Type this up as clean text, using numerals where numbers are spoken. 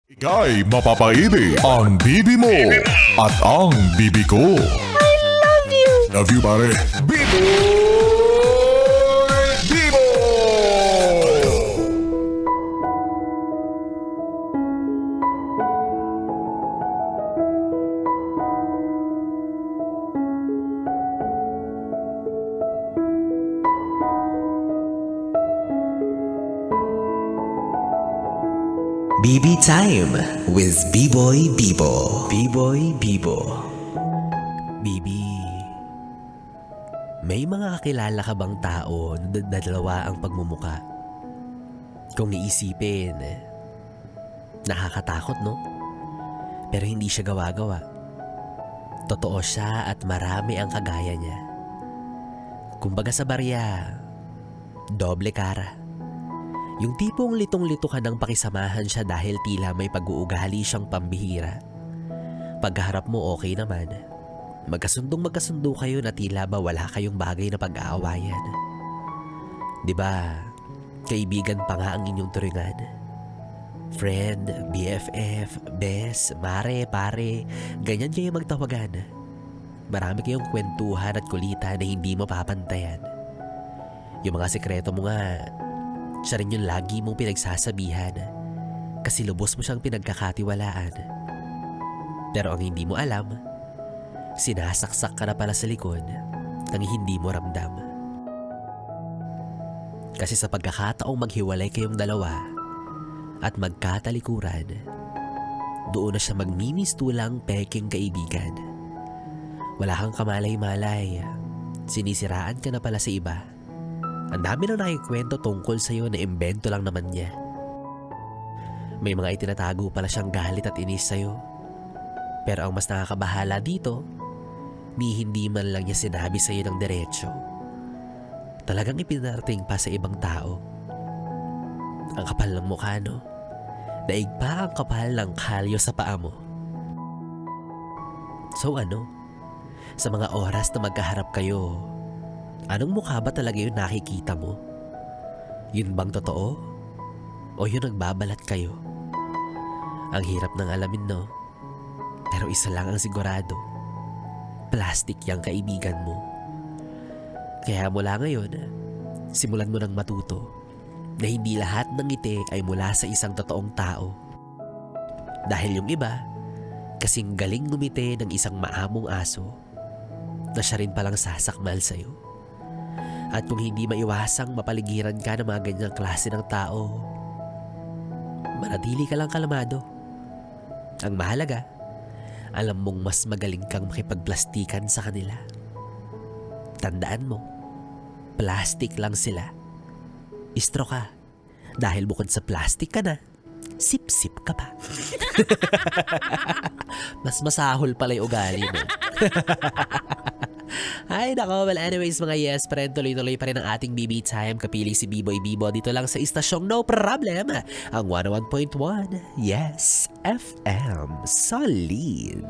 Ika'y mapapaibig ang bibi mo at ang bibi ko. I love you! Love you, pare. Bibo! Bibo! BB Time with B-Boy Bibo. B-Boy Bibo. Bibi, may mga kakilala ka bang tao na dalawa ang pagmumuka? Kung iisipin, nakakatakot no? Pero hindi siya gawa-gawa. Totoo siya at marami ang kagaya niya. Kumbaga sa barya, doble kara. Yung tipong litong-lito ka nang pakisamahan siya dahil tila may pag-uugali siyang pambihira. Pagkaharap mo okay naman. Magkasundo kayo na tila ba wala kayong bagay na pag-aawayan. Diba, kaibigan pa nga ang inyong turingan. Friend, BFF, bes, mare, pare, ganyan kayo magtawagan. Marami kayong kwentuhan at kulitan na hindi mapapantayan. Yung mga sekreto mo nga, siya rin yung lagi mong pinagsasabihan kasi lubos mo siyang pinagkakatiwalaan. Pero ang hindi mo alam, sinasaksak ka na pala sa likod nang hindi mo ramdam. Kasi sa pagkakataong maghiwalay kayong dalawa at magkatalikuran, doon na siya magmimistulang peking kaibigan. Wala kang kamalay-malay, sinisiraan ka na pala sa iba. Ang dami na nakikwento tungkol sa'yo na imbento lang naman niya. May mga itinatago pala siyang galit at inis sa'yo. Pero ang mas nakakabahala dito, hindi man lang niya sinabi sa'yo ng diretsyo. Talagang ipinarating pa sa ibang tao. Ang kapal ng mukha, no? Daig pa ang kapal ng kalyo sa paa mo. So ano? Sa mga oras na magkaharap kayo, anong mukha ba talaga yung nakikita mo? Yun bang totoo? O yun nagbabalat kayo? Ang hirap ng alamin, no? Pero isa lang ang sigurado. Plastic yung kaibigan mo. Kaya mula ngayon, simulan mo nang matuto na hindi lahat ng ngiti ay mula sa isang totoong tao. Dahil yung iba, kasing galing ngumiti ng isang maamong aso na siya rin palang sasakmal sa'yo. At kung hindi maiwasang mapaligiran ka ng mga ganyang klase ng tao, manatili ka lang kalmado. Ang mahalaga, alam mong mas magaling kang makipagplastikan sa kanila. Tandaan mo, plastic lang sila. Istro ka, dahil bukod sa plastic ka na, sip-sip ka pa. Mas masahol pala yung ugali mo. Ay nako, well anyways mga yes friend, tuloy-tuloy pa rin ang ating BB Time. Kapiling si B-Boy Bibo dito lang sa istasyong No Problem, ang 101.1 Yes FM Solid.